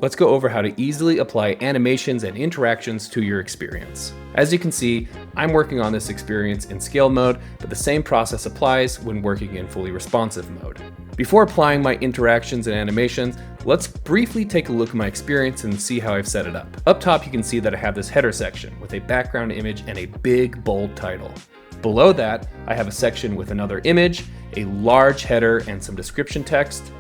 let's go over how to easily apply animations and interactions to your experience. As you can see, I'm working on this experience in scale mode, but the same process applies when working in fully responsive mode. Before applying my interactions and animations, let's briefly take a look at my experience and see how I've set it up. Up top, you can see that I have this header section with a background image and a big bold title. Below that, I have a section with another image, a large header, and some description text.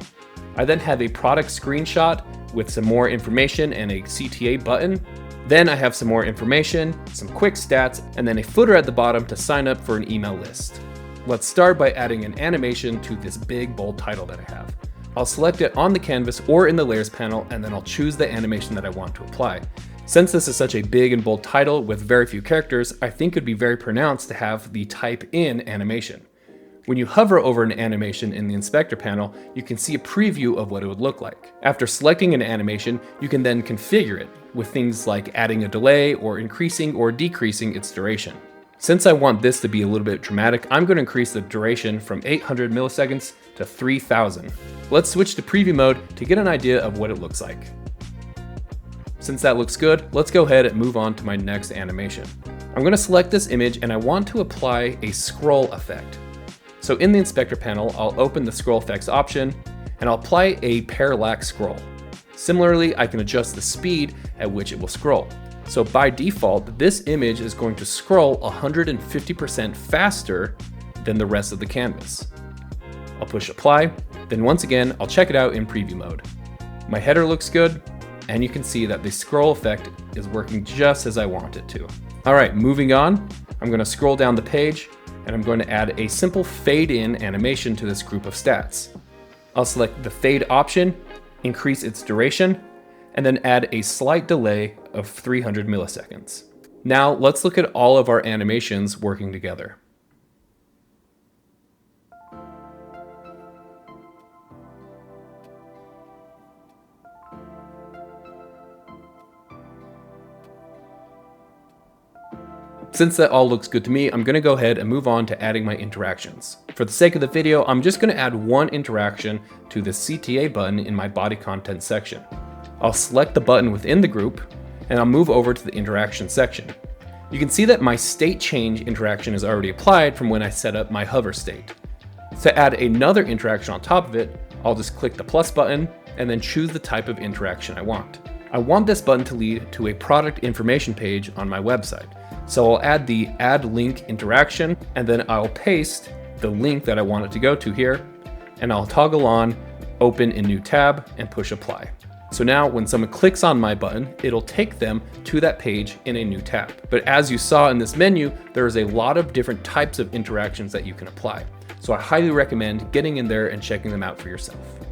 I then have a product screenshot with some more information and a CTA button. Then I have some more information, some quick stats, and then a footer at the bottom to sign up for an email list. Let's start by adding an animation to this big bold title that I have. I'll select it on the canvas or in the layers panel, and then I'll choose the animation that I want to apply. Since this is such a big and bold title with very few characters, I think it'd be very pronounced to have the type in animation. When you hover over an animation in the inspector panel, you can see a preview of what it would look like. After selecting an animation, you can then configure it with things like adding a delay or increasing or decreasing its duration. Since I want this to be a little bit dramatic, I'm going to increase the duration from 800 milliseconds to 3000. Let's switch to preview mode to get an idea of what it looks like. Since that looks good, let's go ahead and move on to my next animation. I'm going to select this image and I want to apply a scroll effect. So in the inspector panel, I'll open the scroll effects option and I'll apply a parallax scroll. Similarly, I can adjust the speed at which it will scroll. So by default, this image is going to scroll 150% faster than the rest of the canvas. I'll push apply, then once again, I'll check it out in preview mode. My header looks good, and you can see that the scroll effect is working just as I want it to. All right, moving on, I'm going to scroll down the page and I'm going to add a simple fade in animation to this group of stats. I'll select the fade option, increase its duration, and then add a slight delay of 300 milliseconds. Now let's look at all of our animations working together. Since that all looks good to me, I'm going to go ahead and move on to adding my interactions. For the sake of the video, I'm just going to add one interaction to the CTA button in my body content section. I'll select the button within the group, and I'll move over to the interaction section. You can see that my state change interaction is already applied from when I set up my hover state. To add another interaction on top of it, I'll just click the plus button and then choose the type of interaction I want. I want this button to lead to a product information page on my website. So I'll add the add link interaction, and then I'll paste the link that I want it to go to here, and I'll toggle on open in new tab and push apply. So now when someone clicks on my button, it'll take them to that page in a new tab. But as you saw in this menu, there's a lot of different types of interactions that you can apply. So I highly recommend getting in there and checking them out for yourself.